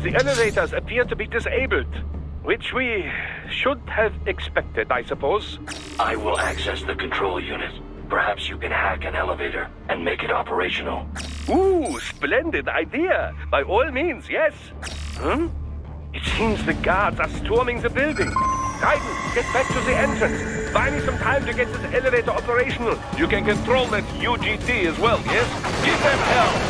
The elevators appear to be disabled, which we should have expected, I suppose. I will access the control unit. Perhaps you can hack an elevator and make it operational. Ooh, splendid idea. By all means, yes. It seems the guards are storming the building. Raiden, get back to the entrance. Buy me some time to get this elevator operational. You can control that UGT as well, yes? Give them hell.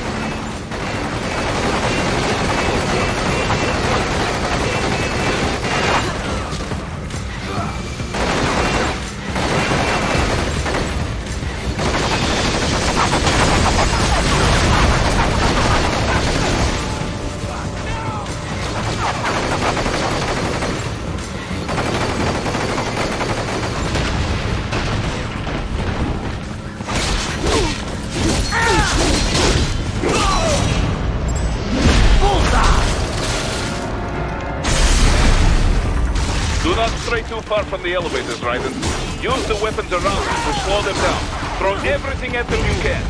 Do not stray too far from the elevators, Raiden. Use the weapons around you to slow them down. Throw everything at them you can.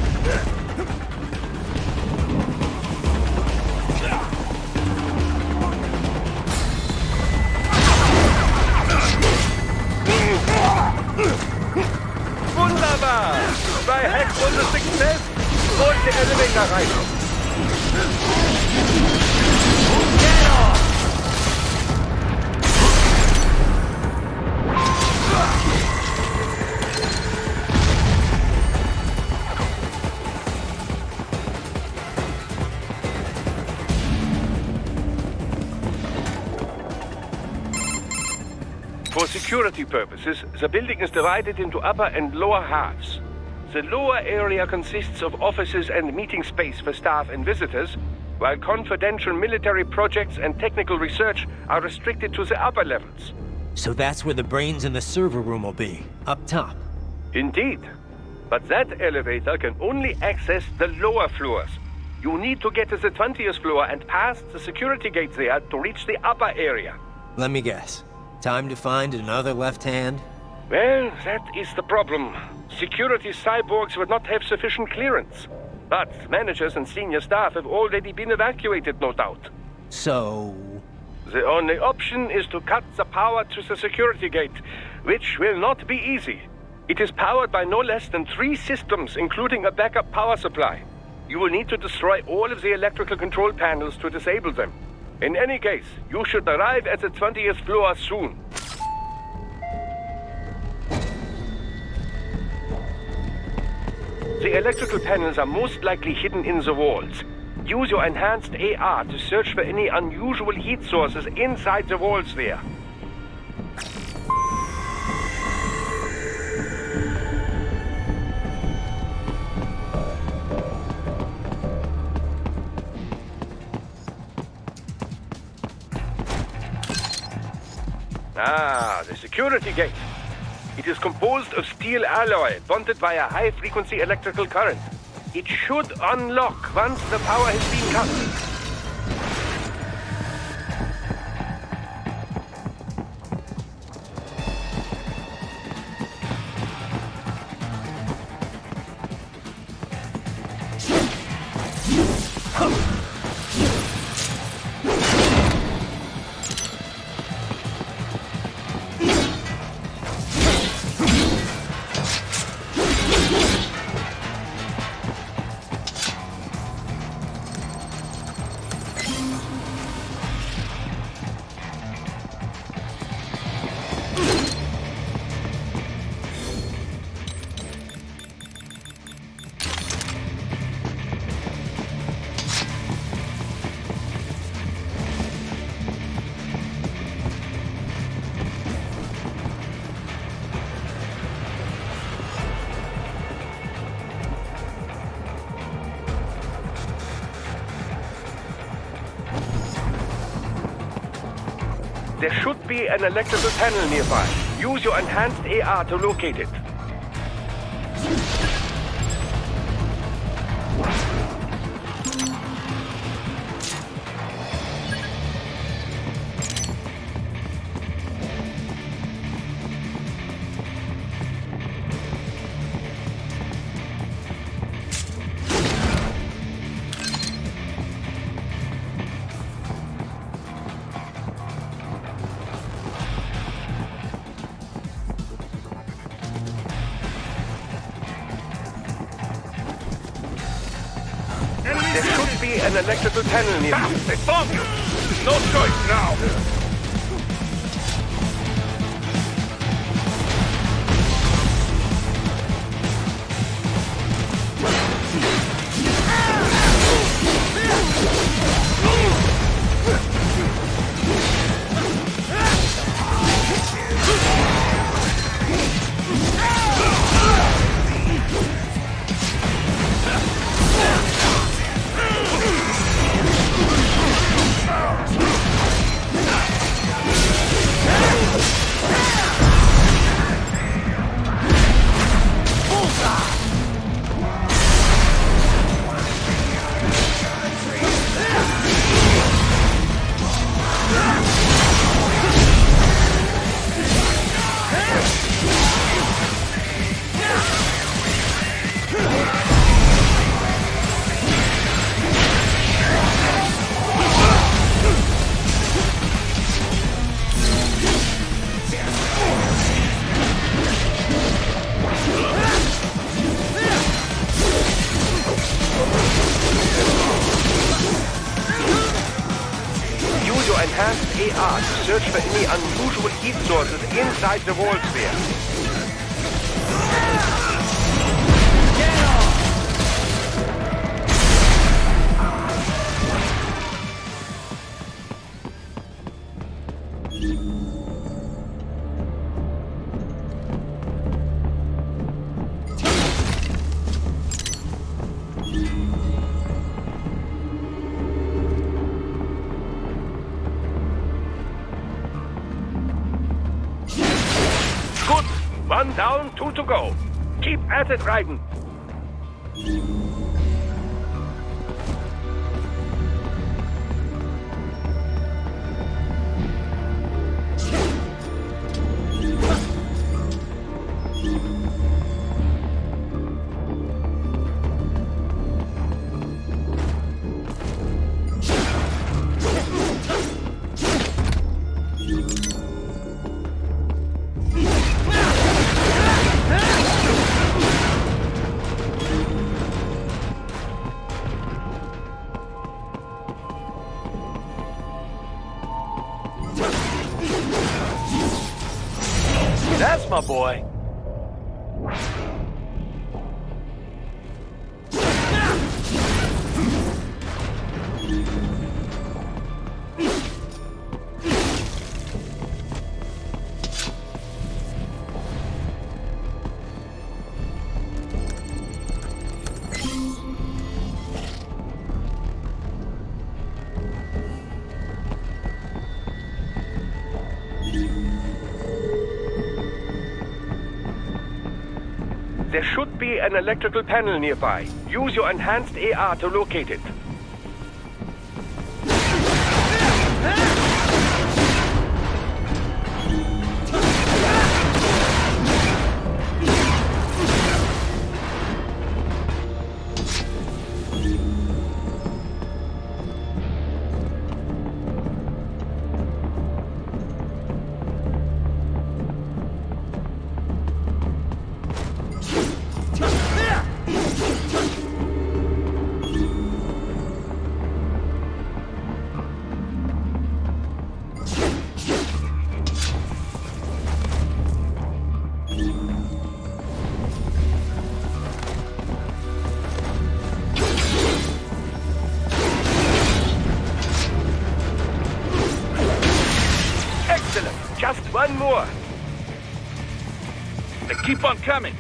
Wunderbar! Bei Hackrunde Success holt der Elevator rein. For security purposes, the building is divided into upper and lower halves. The lower area consists of offices and meeting space for staff and visitors, while confidential military projects and technical research are restricted to the upper levels. So that's where the brains in the server room will be, up top. Indeed. But that elevator can only access the lower floors. You need to get to the 20th floor and pass the security gate there to reach the upper area. Let me guess. Time to find another left hand? Well, that is the problem. Security cyborgs would not have sufficient clearance. But managers and senior staff have already been evacuated, no doubt. So... The only option is to cut the power to the security gate, which will not be easy. It is powered by no less than 3 systems, including a backup power supply. You will need to destroy all of the electrical control panels to disable them. In any case, you should arrive at the 20th floor soon. The electrical panels are most likely hidden in the walls. Use your enhanced AR to search for any unusual heat sources inside the walls there. Ah, the security gate. It is composed of steel alloy bonded by a high-frequency electrical current. It should unlock once the power has been cut. There should be an electrical panel nearby. Use your enhanced AR to locate it. There should be an electrical panel nearby. They found you! No choice now! Use your enhanced AR to search for any unusual heat sources inside the wall sphere. Good. One down, two to go. Keep at it, Raiden. That's my boy. There should be an electrical panel nearby. Use your enhanced AR to locate it. Excellent. Just one more. They keep on coming!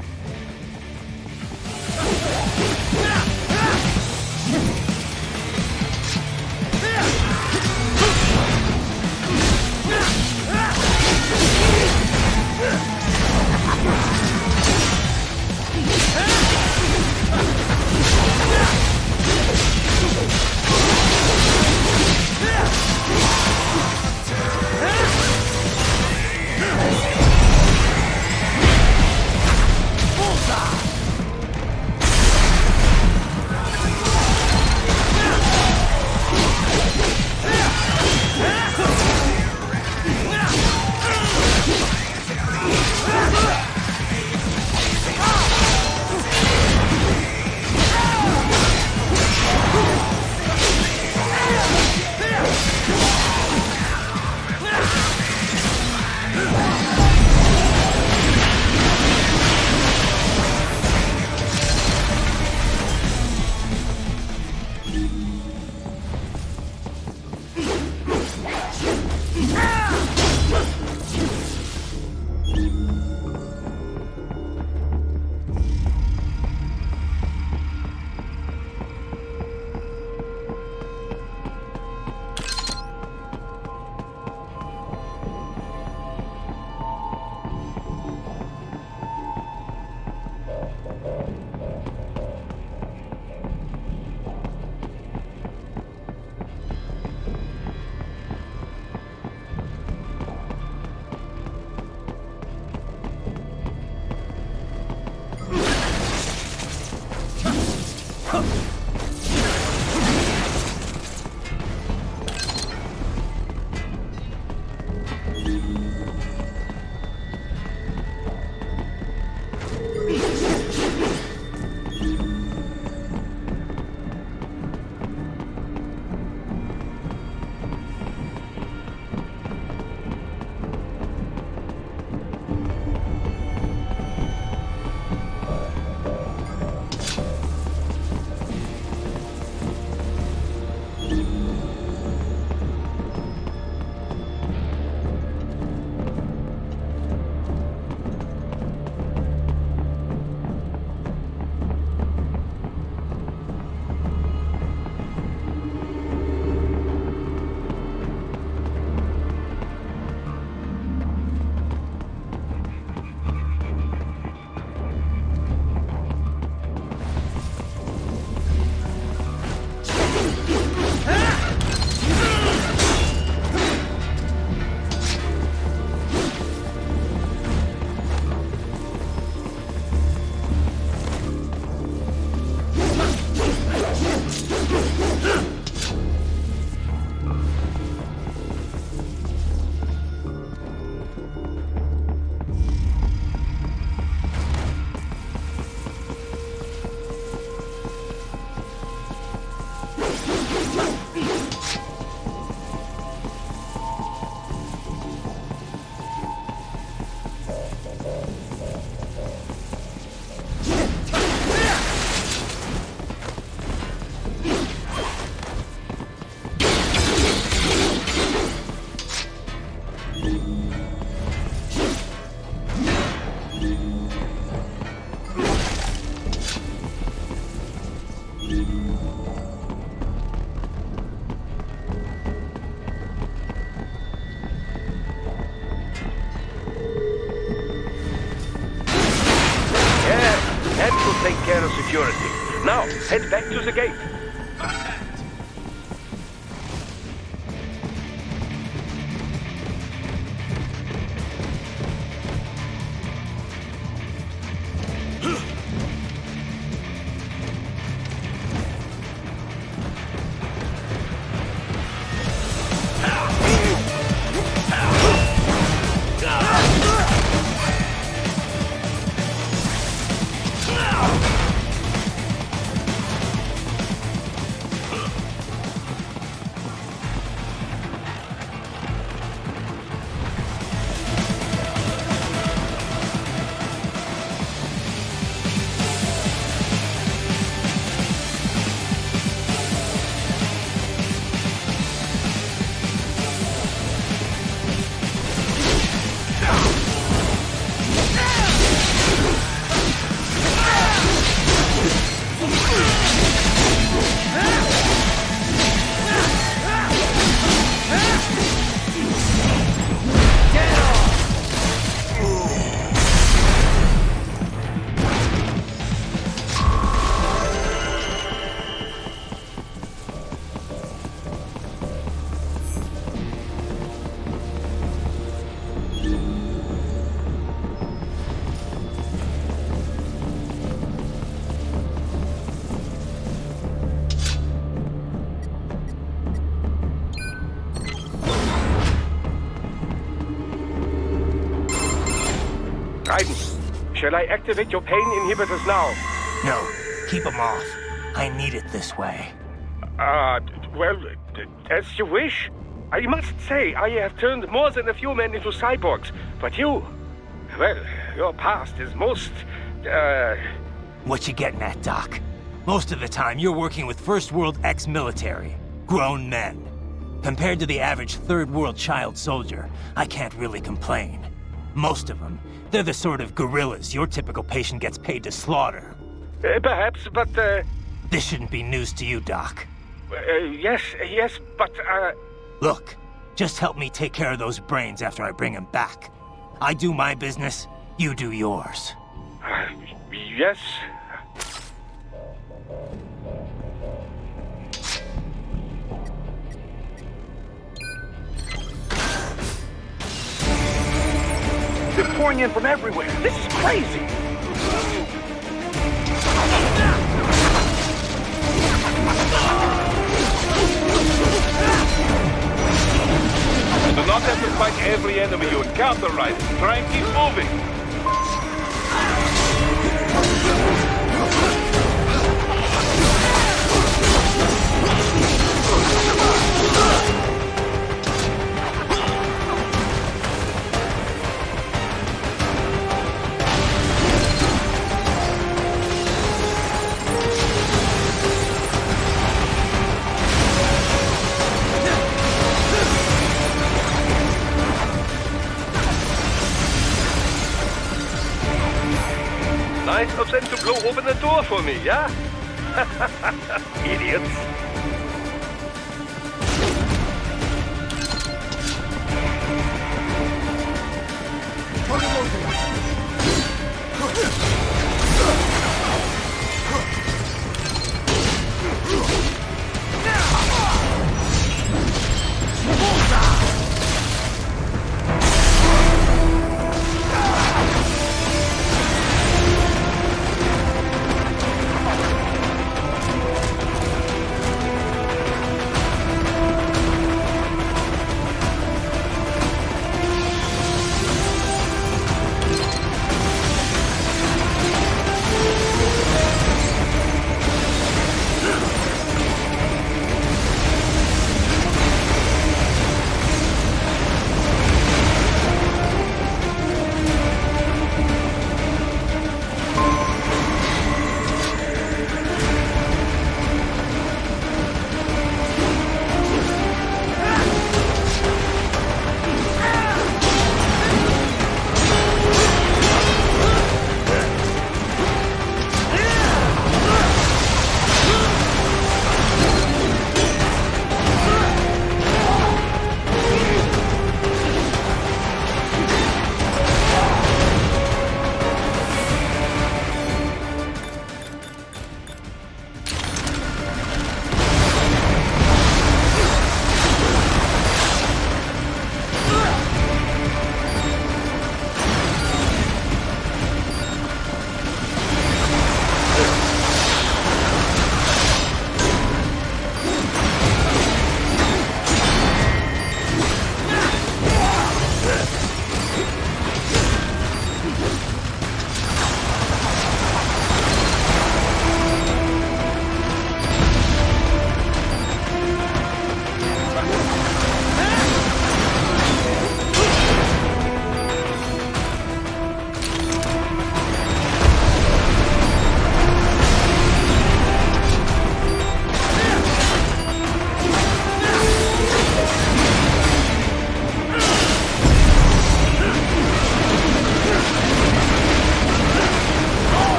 Take care of security. Now, head back to the gate. Raiden, shall I activate your pain inhibitors now? No, keep them off. I need it this way. Well, as you wish. I must say, I have turned more than a few men into cyborgs, but you... Well, your past is most, What you getting at, Doc? Most of the time, you're working with First World ex-military. Grown men. Compared to the average Third World child soldier, I can't really complain. Most of them, they're the sort of guerrillas your typical patient gets paid to slaughter. perhaps, but, This shouldn't be news to you, Doc. yes, but, Look, just help me take care of those brains after I bring them back. I do my business, you do yours. yes. They're pouring in from everywhere. This is crazy. counter, Raiden. Try and keep moving. Nice of them to blow open the door for me, yeah? Idiots.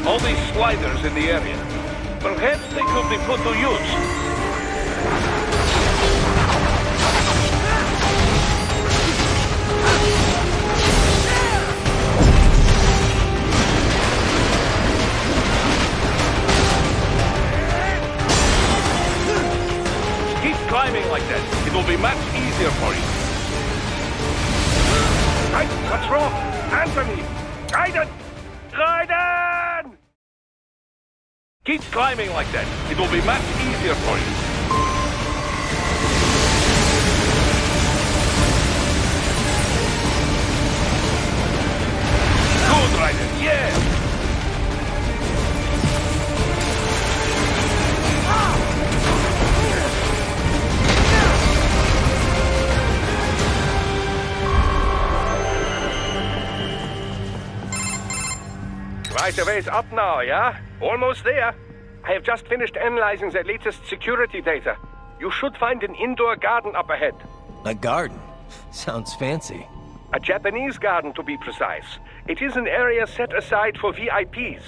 All these sliders in the area. Perhaps they could be put to use. Keep climbing like that. It will be much easier for you. Hey, what's wrong? Answer me! Raiden! Raiden! Keep climbing like that. It will be much easier for you. Good, Raiden. Yeah! Right a ways up now, yeah? Almost there. I have just finished analyzing the latest security data. You should find an indoor garden up ahead. A garden? Sounds fancy. A Japanese garden, to be precise. It is an area set aside for VIPs.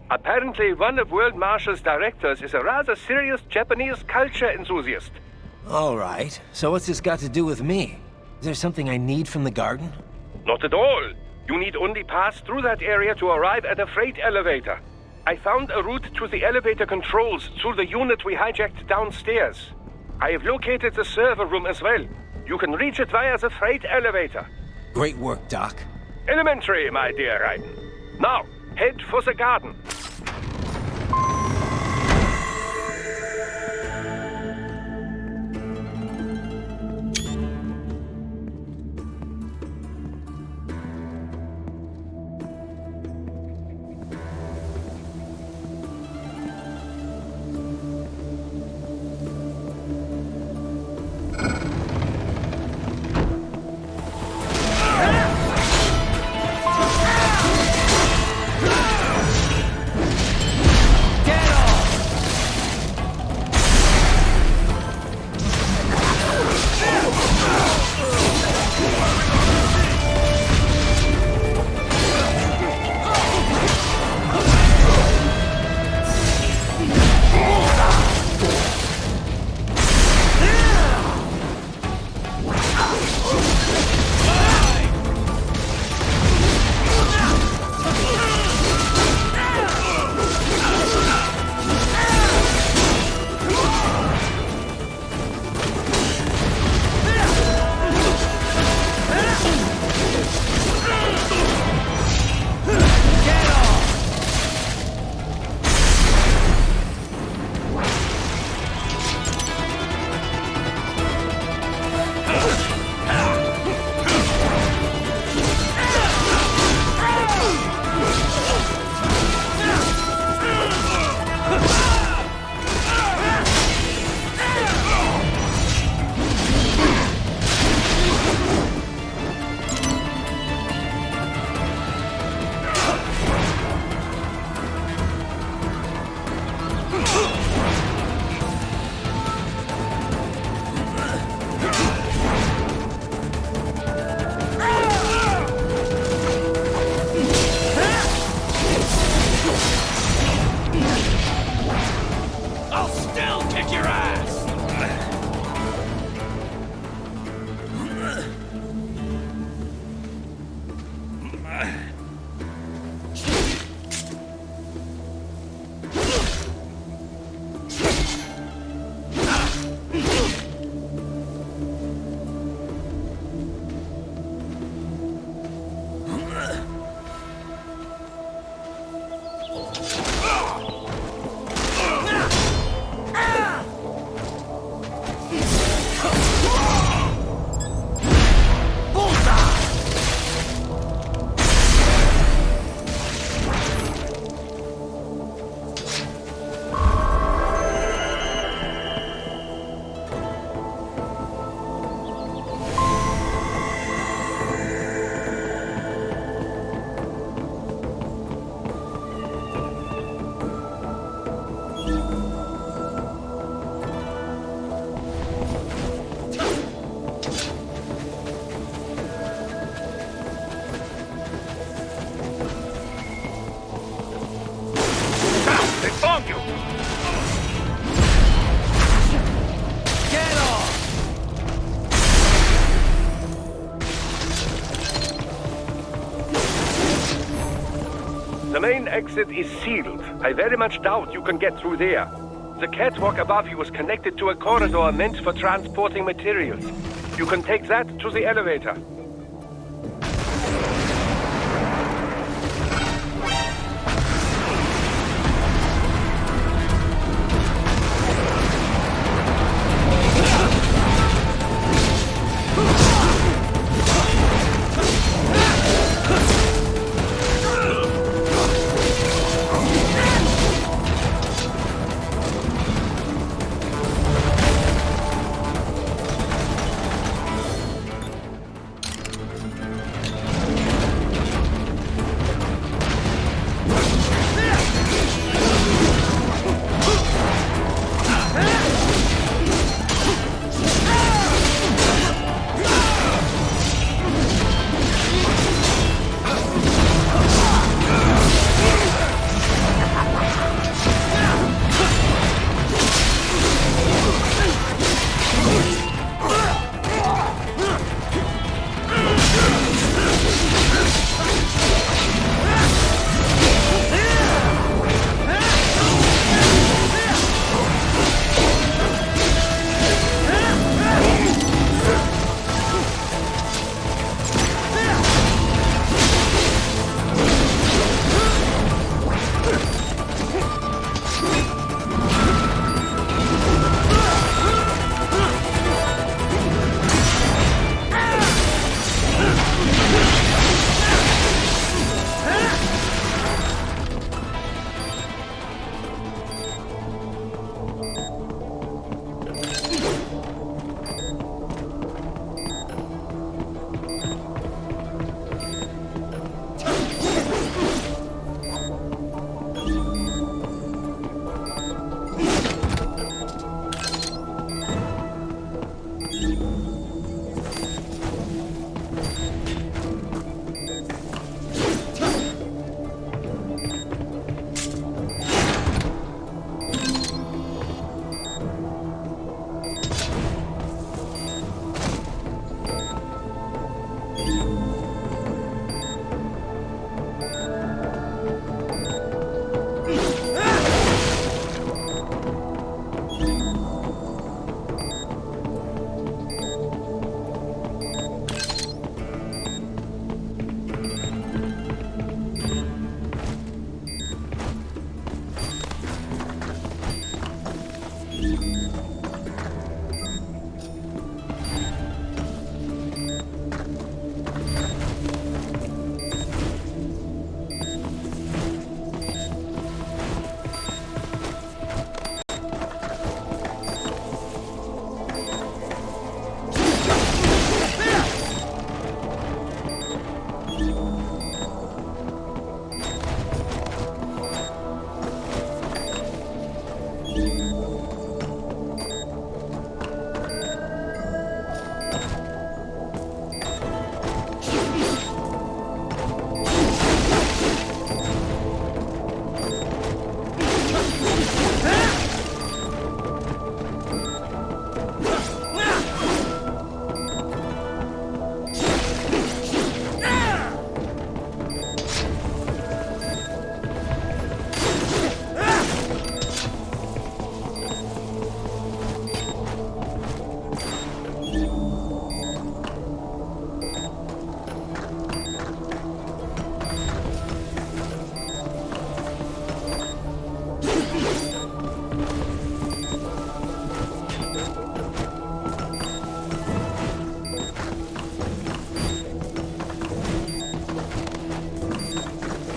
Apparently, one of World Marshall's directors is a rather serious Japanese culture enthusiast. All right. So what's this got to do with me? Is there something I need from the garden? Not at all. You need only pass through that area to arrive at a freight elevator. I found a route to the elevator controls through the unit we hijacked downstairs. I have located the server room as well. You can reach it via the freight elevator. Great work, Doc. Elementary, my dear Raiden. Now, head for the garden. I'll still kick your ass! They found you! Get off! The main exit is sealed. I very much doubt you can get through there. The catwalk above you is connected to a corridor meant for transporting materials. You can take that to the elevator.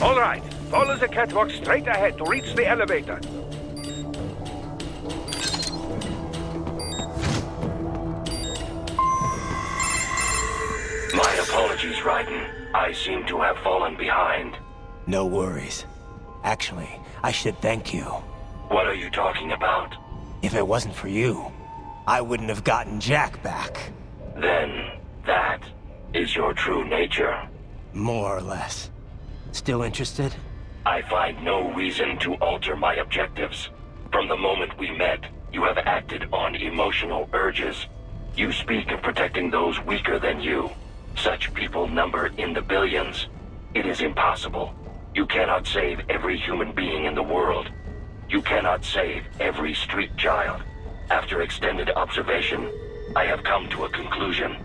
All right. Follow the catwalk straight ahead to reach the elevator. My apologies, Raiden. I seem to have fallen behind. No worries. Actually, I should thank you. What are you talking about? If it wasn't for you, I wouldn't have gotten Jack back. Then, that is your true nature. More or less. Still interested? I find no reason to alter my objectives. From the moment we met, you have acted on emotional urges. You speak of protecting those weaker than you. Such people number in the billions. It is impossible. You cannot save every human being in the world. You cannot save every street child. After extended observation, I have come to a conclusion.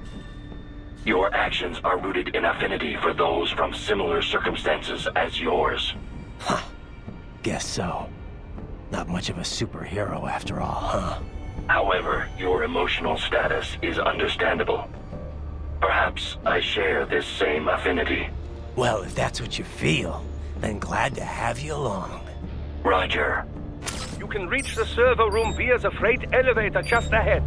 Your actions are rooted in affinity for those from similar circumstances as yours. Huh. Guess so. Not much of a superhero after all, huh? However, your emotional status is understandable. Perhaps I share this same affinity. Well, if that's what you feel, then glad to have you along. Roger. You can reach the server room via the freight elevator just ahead.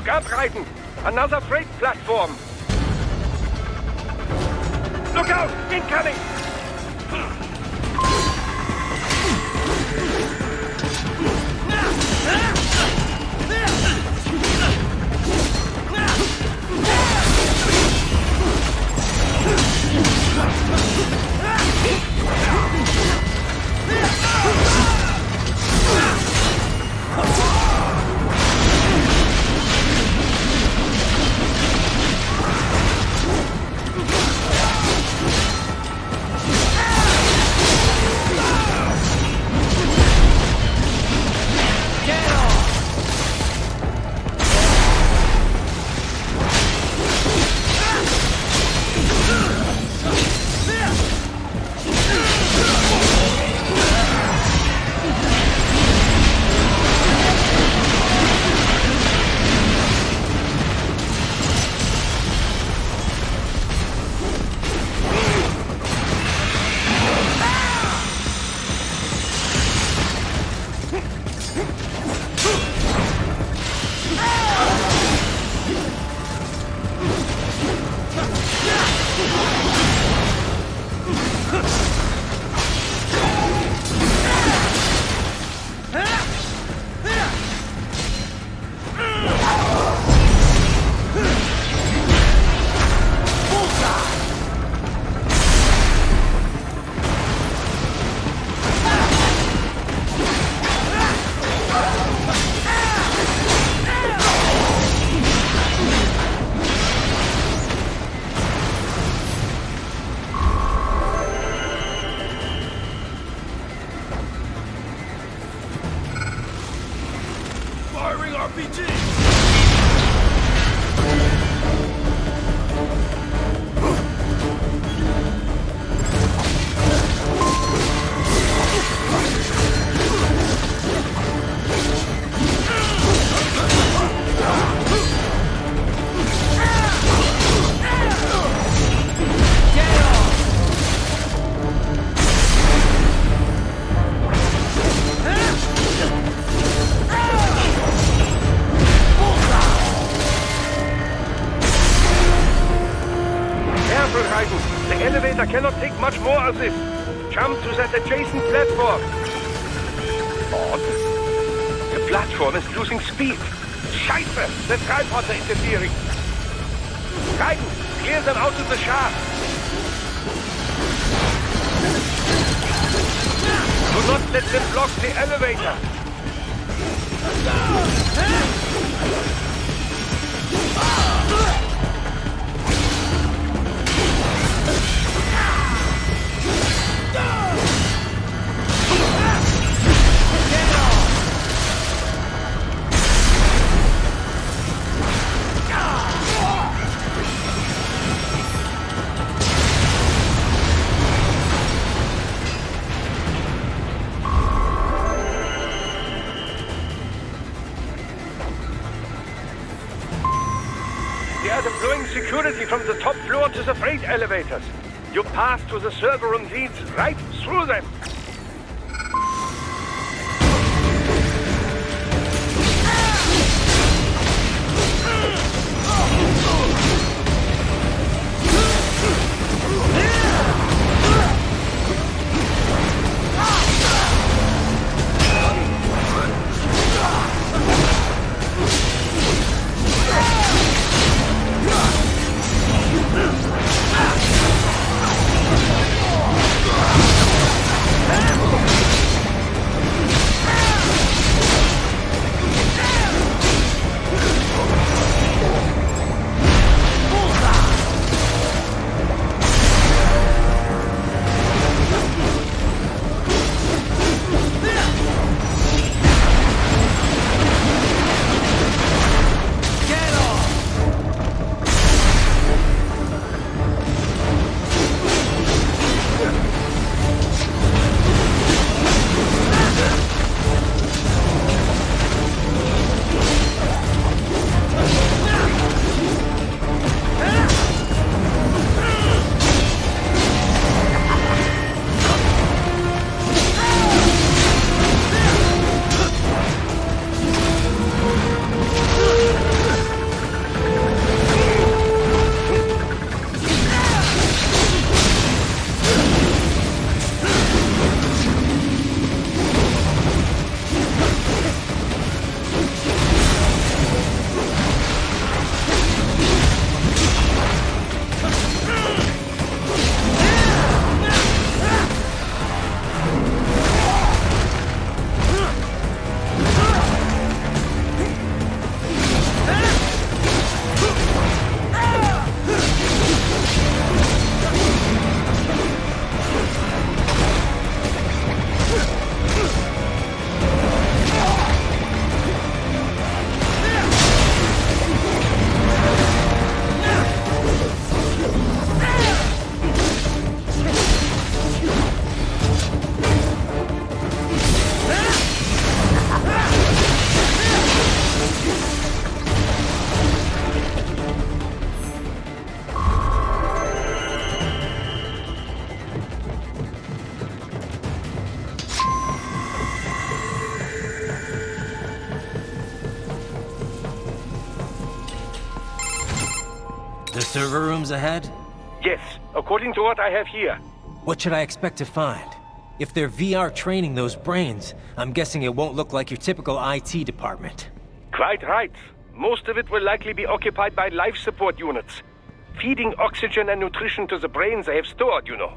Look up, Raiden! Another freight platform! Look out! Incoming! Firing RPG! Careful, Raiden. The elevator cannot take much more of this. Jump to that adjacent platform. Odd. The platform is losing speed. Scheiße! The tripods are interfering. Raiden, clear them out of the shaft. Do not let them block the elevator. They are deploying security from the top floor to the freight elevators. You pass to the server room leads right through them. The server room's ahead? Yes, according to what I have here. What should I expect to find? If they're VR training those brains, I'm guessing it won't look like your typical IT department. Quite right. Most of it will likely be occupied by life support units. Feeding oxygen and nutrition to the brains they have stored, you know.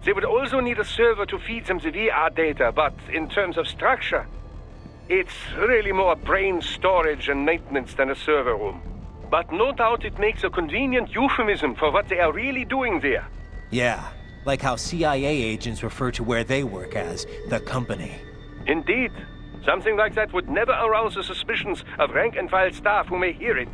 They would also need a server to feed them the VR data, but in terms of structure, it's really more brain storage and maintenance than a server room. But no doubt it makes a convenient euphemism for what they are really doing there. Yeah, like how CIA agents refer to where they work as the company. Indeed. Something like that would never arouse the suspicions of rank-and-file staff who may hear it.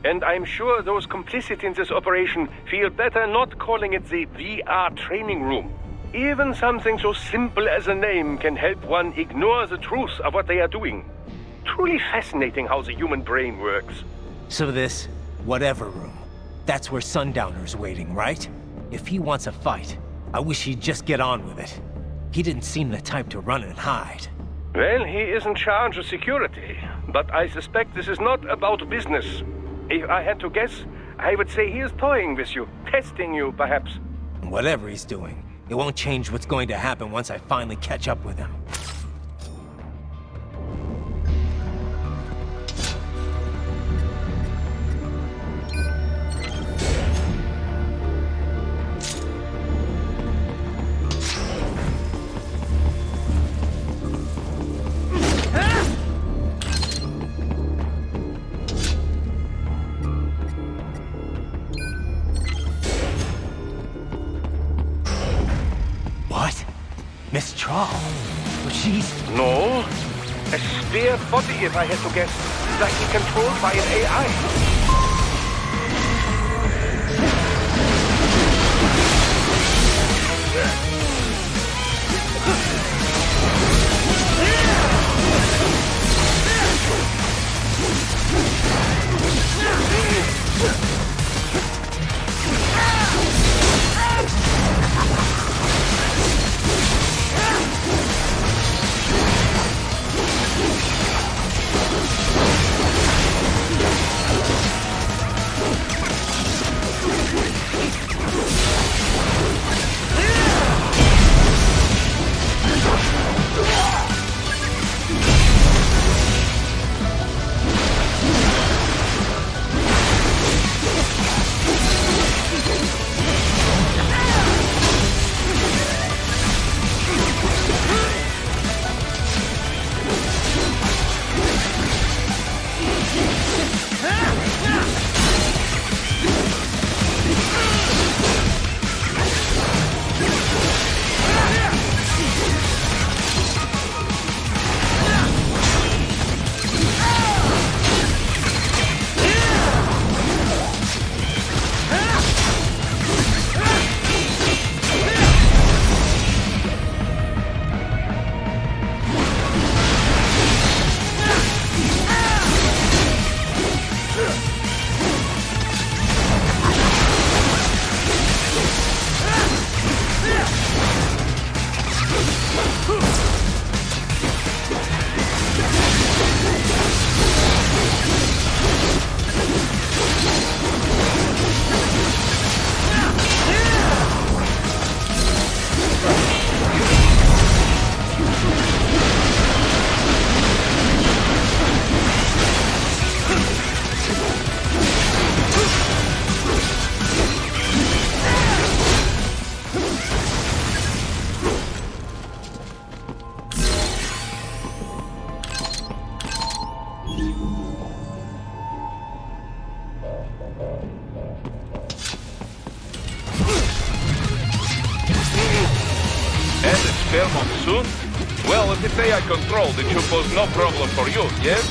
And I'm sure those complicit in this operation feel better not calling it the VR training room. Even something so simple as a name can help one ignore the truth of what they are doing. Truly fascinating how the human brain works. So this, whatever room, that's where Sundowner's waiting, right? If he wants a fight, I wish he'd just get on with it. He didn't seem the type to run and hide. Well, he is in charge of security, but I suspect this is not about business. If I had to guess, I would say he is toying with you, testing you, perhaps. Whatever he's doing, it won't change what's going to happen once I finally catch up with him. Miss Trawl? But she's... No. A spare body, if I had to guess. Likely controlled by an AI. Soon? Well, if it's AI controlled, it should pose no problem for you, yes?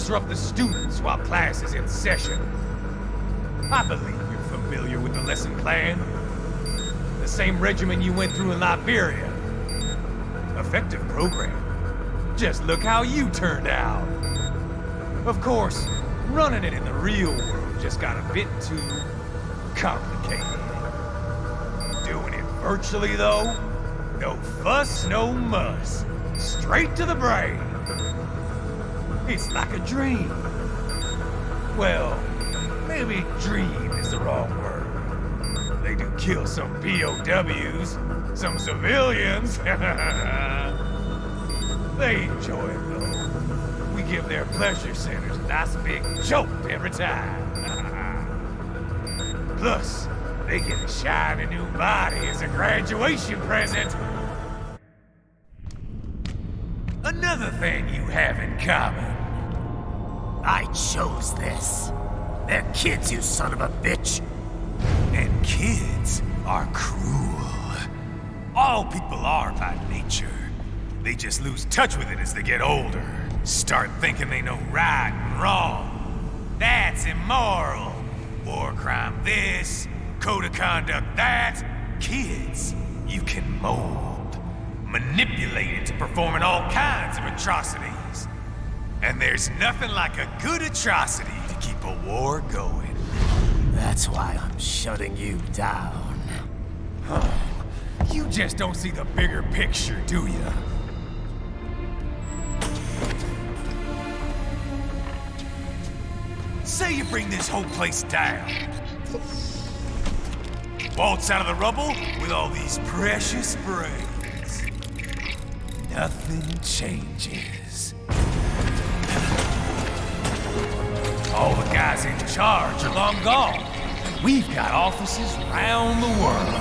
disrupt the students while class is in session. I believe you're familiar with the lesson plan. The same regimen you went through in Liberia. Effective program. Just look how you turned out. Of course, running it in the real world just got a bit too complicated. Doing it virtually, though, no fuss, no muss. Straight to the brain. It's like a dream. Well, maybe dream is the wrong word. They do kill some POWs, some civilians. They enjoy it, though. We give their pleasure centers a nice big jolt every time. Plus, they get a shiny new body as a graduation present. Another thing you have in common. I chose this. They're kids, you son of a bitch. And kids are cruel. All people are by nature. They just lose touch with it as they get older. Start thinking they know right and wrong. That's immoral. War crime this, code of conduct that. Kids, you can mold, manipulate into performing all kinds of atrocities. And there's nothing like a good atrocity to keep a war going. That's why I'm shutting you down. You just don't see the bigger picture, do you? Say you bring this whole place down. Waltz out of the rubble with all these precious brains. Nothing changes. All the guys in charge are long gone. We've got offices around the world.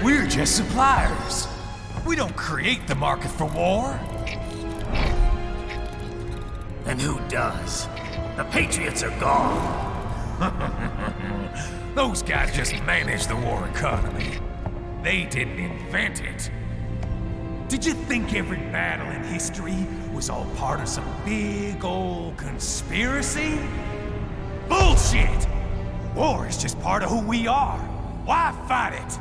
We're just suppliers. We don't create the market for war. And who does? The Patriots are gone. Those guys just manage the war economy. They didn't invent it. Did you think every battle in history was all part of some big old conspiracy? Bullshit! War is just part of who we are. Why fight it?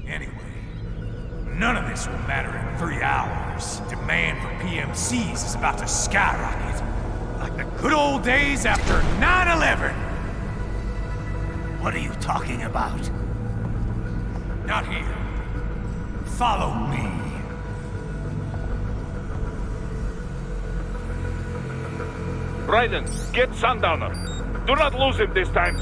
Anyway, none of this will matter in 3 hours. Demand for PMCs is about to skyrocket. Like the good old days after 9/11. What are you talking about? Not here. Follow me. Raiden, get Sundowner. Do not lose him this time.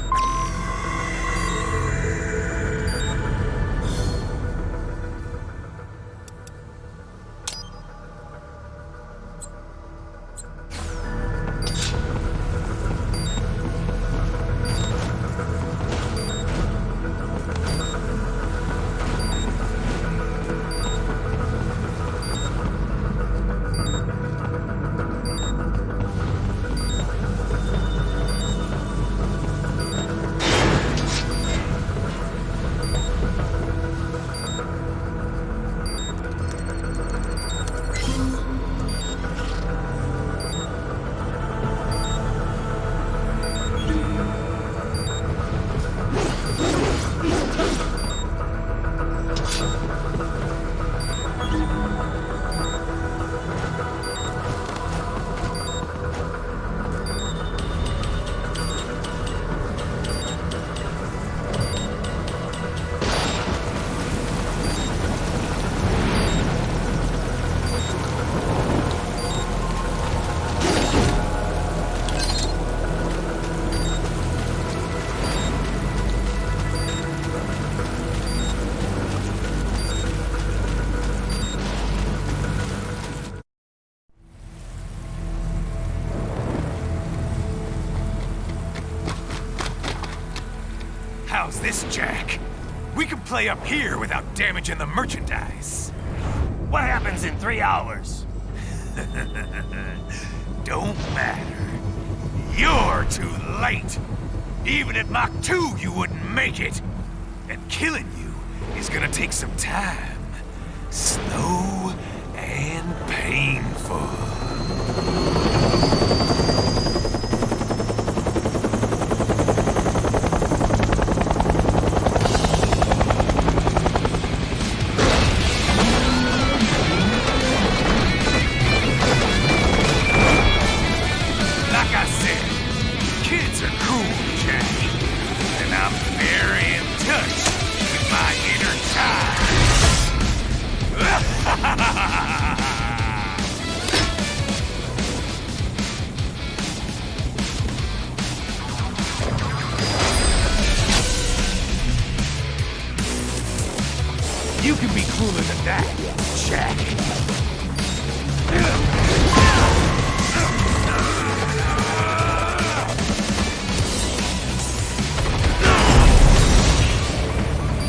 How's this, Jack? We can play up here without damaging the merchandise. What happens in 3 hours? Don't matter. You're too late. Even at Mach 2, you wouldn't make it. And killing you is gonna take some time. Slow and painful. Like I said, kids are cool, Jack. And I'm very in touch with my inner child. You can be cooler than that, Jack.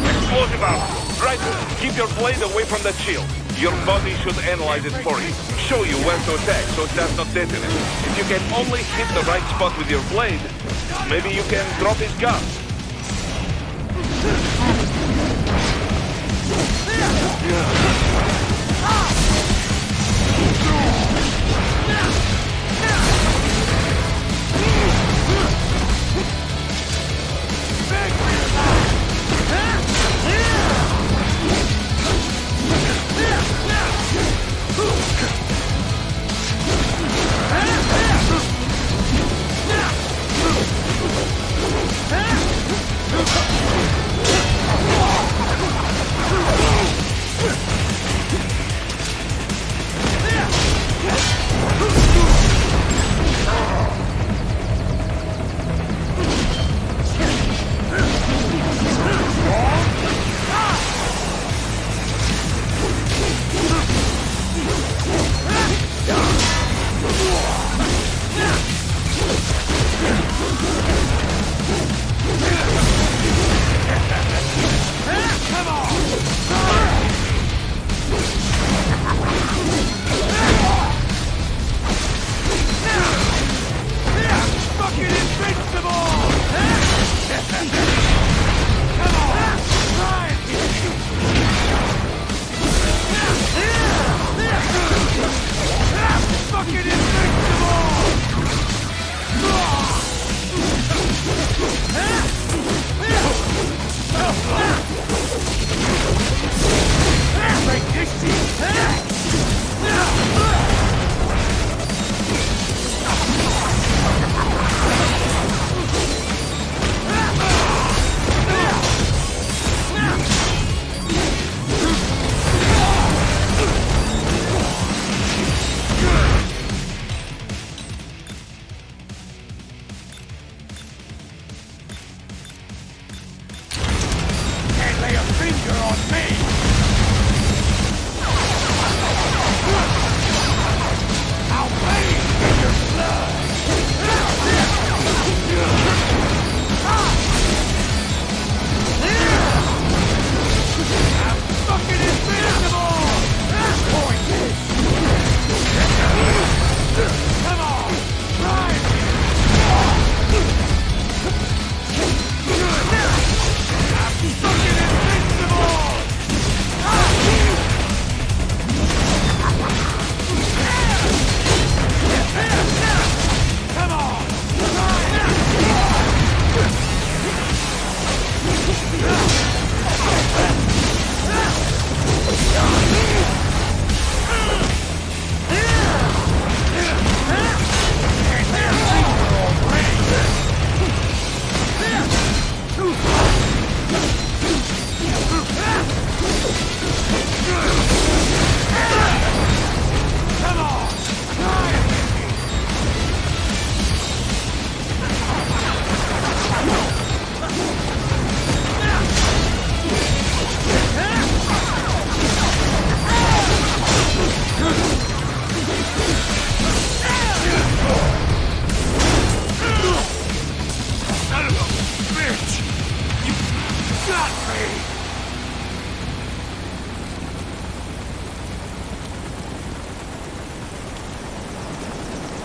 Explosive armor. Right, keep your blade away from that shield. Your body should analyze it for you. Show you where to attack so it does not detonate. If you can only hit the right spot with your blade, maybe you can drop his gun.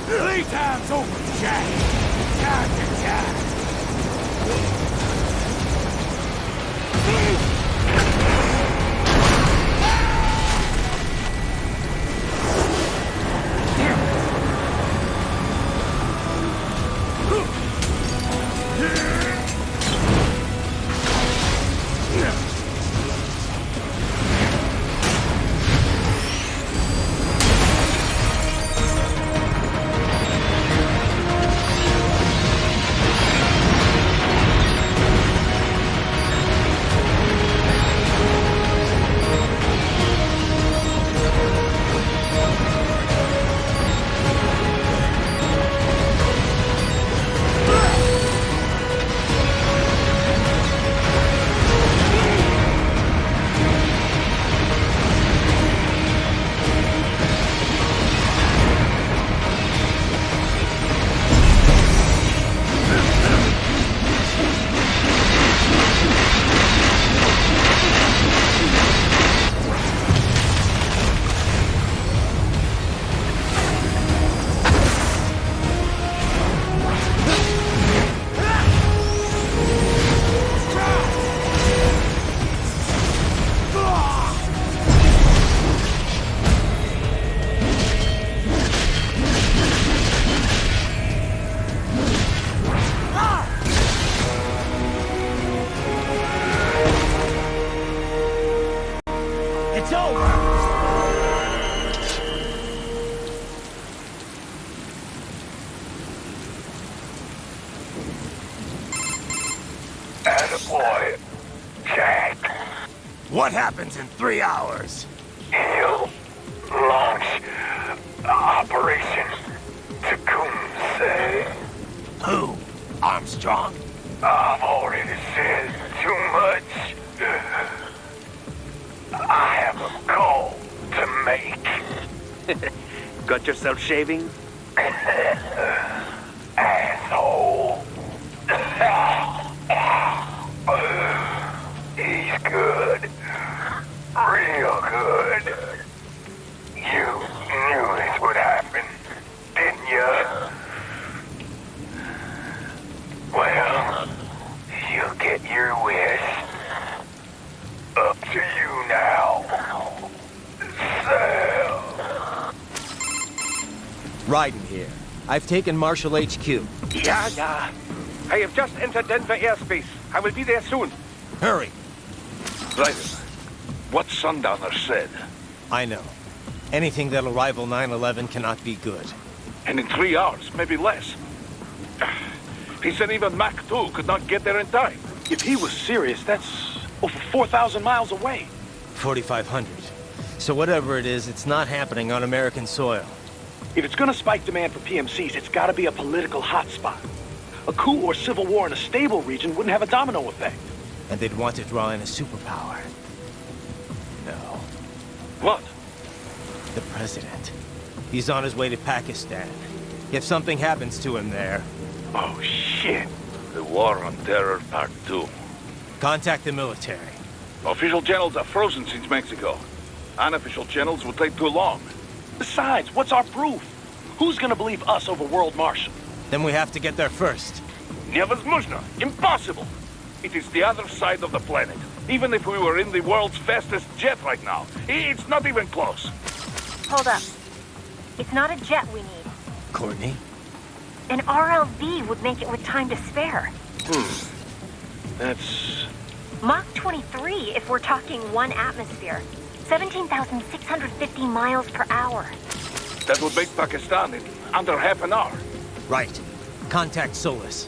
Playtime's over, Jack. Time to die. Boy, Jack, What happens in 3 hours? he'll launch Operation Tecumseh. Who? Armstrong? I've already said too much. I have a call to make. Got yourself shaving? Asshole. He's good. Real good. You knew this would happen, didn't you? Well, you'll get your wish. Up to you now. Sam. Raiden here. I've taken Marshall HQ. Yeah. I have just entered Denver airspace. I will be there soon. Hurry. Raiden, what Sundowner said. I know. Anything that'll rival 9/11 cannot be good. And in 3 hours, maybe less. He said even Mach 2 could not get there in time. If he was serious, that's over 4,000 miles away. 4,500. So whatever it is, it's not happening on American soil. If it's gonna spike demand for PMCs, it's gotta be a political hotspot. A coup or civil war in a stable region wouldn't have a domino effect. And they'd want to draw in a superpower. No. What? The president. He's on his way to Pakistan. If something happens to him there, Oh, shit. The War on Terror Part 2. contact the military. Official channels are frozen since Mexico. Unofficial channels would take too long. Besides, what's our proof? Who's gonna believe us over World Marshal? Then we have to get there first. Невозможно. Impossible. It is the other side of the planet. Even if we were in the world's fastest jet right now, it's not even close. Hold up. It's not a jet we need. Courtney? An RLV would make it with time to spare. That's... Mach 23 if we're talking 1 atmosphere. 17,650 miles per hour. That would make Pakistan in under half an hour. Right. Contact Solis.